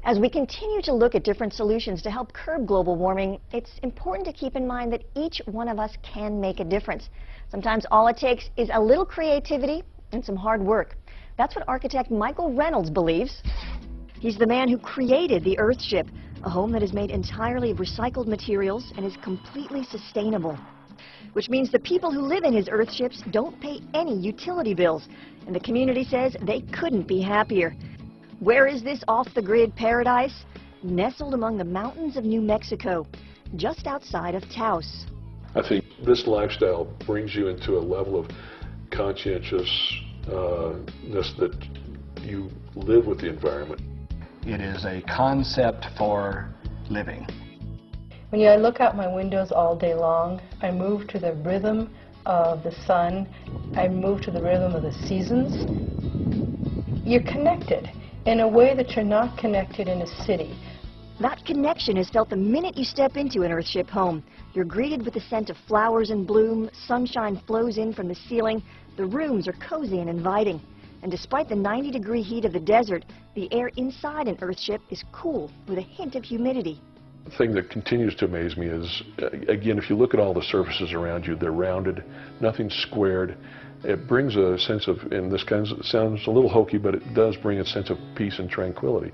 As we continue to look at different solutions to help curb global warming, it's important to keep in mind that each one of us can make a difference. Sometimes all it takes is a little creativity and some hard work. That's what architect Michael Reynolds believes. He's the man who created the Earthship, a home that is made entirely of recycled materials and is completely sustainable. Which means the people who live in his Earthships don't pay any utility bills, and the community says they couldn't be happier. Where is this off-the-grid paradise? Nestled among the mountains of New Mexico, just outside of Taos. I think this lifestyle brings you into a level of conscientiousness that you live with the environment. It is a concept for living. When I look out my windows all day long, I move to the rhythm of the sun. I move to the rhythm of the seasons. You're connected in a way that you're not connected in a city. That connection is felt the minute you step into an Earthship home. You're greeted with the scent of flowers in bloom, sunshine flows in from the ceiling, the rooms are cozy and inviting. And despite the 90-degree heat of the desert, the air inside an Earthship is cool with a hint of humidity. The thing that continues to amaze me is, again, if you look at all the surfaces around you, they're rounded, nothing's squared. It brings a sense of, and this kind of sounds a little hokey, but it does bring a sense of peace and tranquility.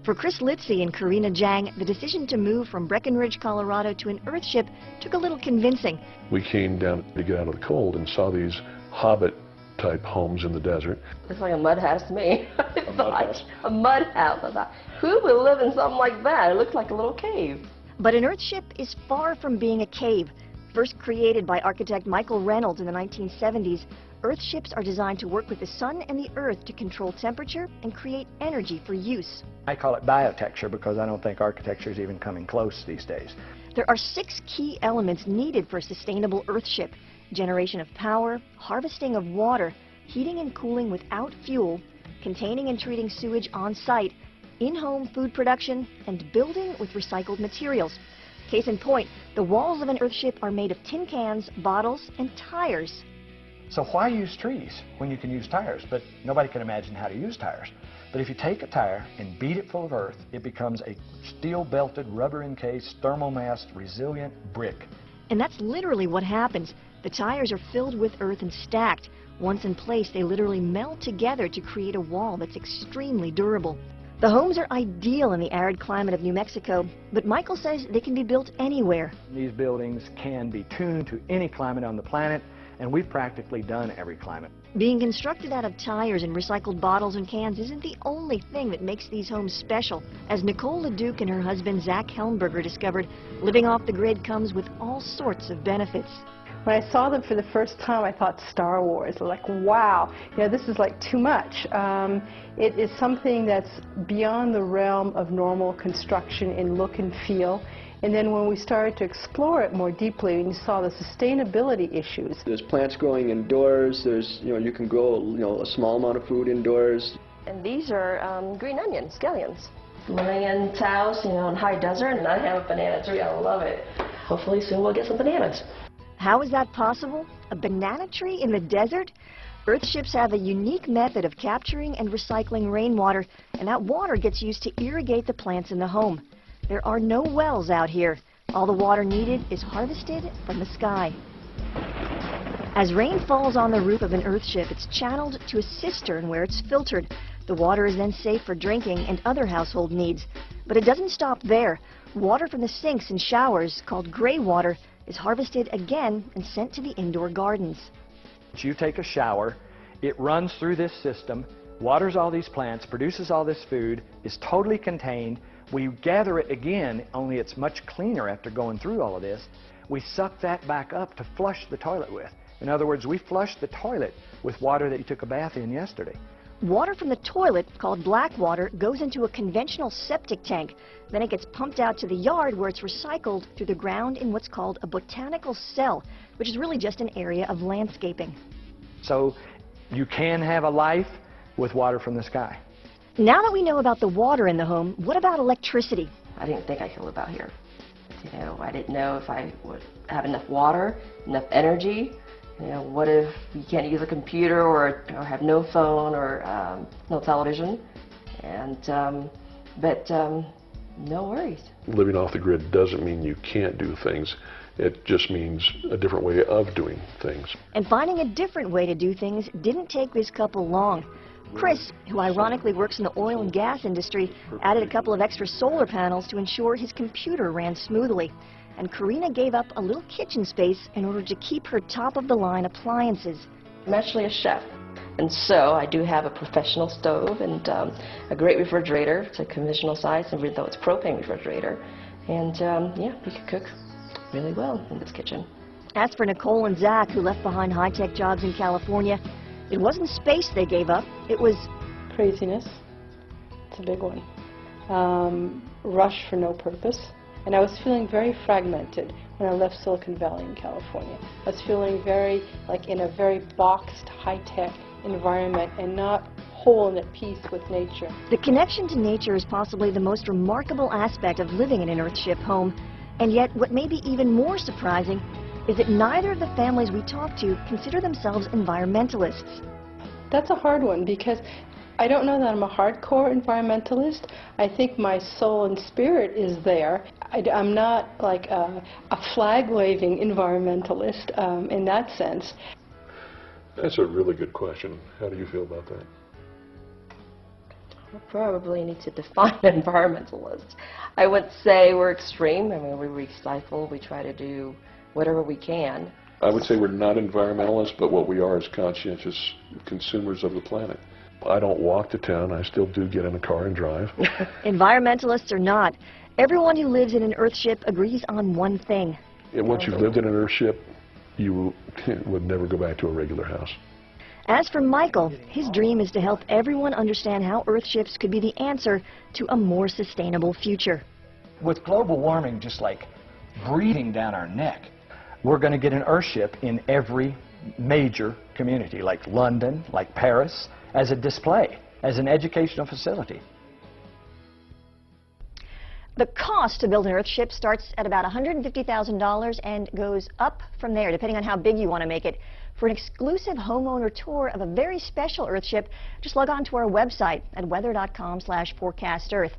For Chris Litzy and Karina Jang, the decision to move from Breckenridge, Colorado to an Earthship took a little convincing. We came down to get out of the cold and saw these hobbit-type homes in the desert. Looks like a mud house to me. A mud house. I thought, who would live in something like that? It looks like a little cave. But an Earthship is far from being a cave. First created by architect Michael Reynolds in the 1970s, Earthships are designed to work with the sun and the earth to control temperature and create energy for use. I call it biotecture because I don't think architecture is even coming close these days. There are 6 key elements needed for a sustainable Earthship: generation of power, harvesting of water, heating and cooling without fuel, containing and treating sewage on site, in-home food production, and building with recycled materials. Case in point, the walls of an Earthship are made of tin cans, bottles, and tires. So why use trees when you can use tires? But nobody can imagine how to use tires. But if you take a tire and beat it full of earth, it becomes a steel-belted, rubber-encased, thermal-massed, resilient brick. And that's literally what happens. The tires are filled with earth and stacked. Once in place, they literally meld together to create a wall that's extremely durable. The homes are ideal in the arid climate of New Mexico, but Michael says they can be built anywhere. These buildings can be tuned to any climate on the planet, and we've practically done every climate. Being constructed out of tires and recycled bottles and cans isn't the only thing that makes these homes special. As Nicole LeDuc and her husband Zach Helmberger discovered, living off the grid comes with all sorts of benefits. When I saw them for the first time, I thought Star Wars. Like, wow, this is like too much. It is something that's beyond the realm of normal construction in look and feel. And then when we started to explore it more deeply, and you saw the sustainability issues. There's plants growing indoors. There's, you can grow, a small amount of food indoors. And these are green onions, scallions. Living in Taos, in high desert, and I have a banana tree. I love it. Hopefully soon we'll get some bananas. How is that possible? A banana tree in the desert? Earthships have a unique method of capturing and recycling rainwater, and that water gets used to irrigate the plants in the home. There are no wells out here. All the water needed is harvested from the sky. As rain falls on the roof of an Earthship, it's channeled to a cistern where it's filtered. The water is then safe for drinking and other household needs. But it doesn't stop there. Water from the sinks and showers, called gray water, is harvested again and sent to the indoor gardens. You take a shower, it runs through this system, waters all these plants, produces all this food, is totally contained. We gather it again, only it's much cleaner after going through all of this. We suck that back up to flush the toilet with. In other words, we flush the toilet with water that you took a bath in yesterday. Water from the toilet, called black water, goes into a conventional septic tank. Then it gets pumped out to the yard where it's recycled through the ground in what's called a botanical cell, which is really just an area of landscaping. So you can have a life with water from the sky. Now that we know about the water in the home, what about electricity? I didn't think I could live out here. I didn't know if I would have enough water, enough energy. What if you can't use a computer or have no phone or no television? And But no worries. Living off the grid doesn't mean you can't do things. It just means a different way of doing things. And finding a different way to do things didn't take this couple long. Chris, who ironically works in the oil and gas industry, added a couple of extra solar panels to ensure his computer ran smoothly. And Karina gave up a little kitchen space in order to keep her top-of-the-line appliances. I'm actually a chef, and so I do have a professional stove and a great refrigerator. It's a conventional size, even though it's propane refrigerator. And yeah, we can cook really well in this kitchen. As for Nicole and Zach, who left behind high-tech jobs in California, it wasn't space they gave up, it was Craziness. It's a big one. Rush for no purpose. And I was feeling very fragmented when I left Silicon Valley in California. I was feeling very, like in a very boxed, high-tech environment and not whole and at peace with nature. The connection to nature is possibly the most remarkable aspect of living in an Earthship home. And yet, what may be even more surprising is that neither of the families we talk to consider themselves environmentalists. That's a hard one because I don't know that I'm a hardcore environmentalist. I think my soul and spirit is there. I'm not like a flag-waving environmentalist in that sense. That's a really good question. How do you feel about that? We probably need to define environmentalists. I would say we're extreme. I mean, we recycle, we try to do whatever we can. I would say we're not environmentalists, but what we are is conscientious consumers of the planet. I don't walk to town. I still do get in a car and drive. Environmentalists or not, everyone who lives in an Earthship agrees on one thing. And once you've lived in an Earthship, you would never go back to a regular house. As for Michael, his dream is to help everyone understand how Earthships could be the answer to a more sustainable future. With global warming just like breathing down our neck, we're going to get an Earthship in every major community, like London, like Paris, as a display, as an educational facility. The cost to build an Earthship starts at about $150,000 and goes up from there, depending on how big you want to make it. For an exclusive homeowner tour of a very special Earthship, just log on to our website at weather.com/forecastearth.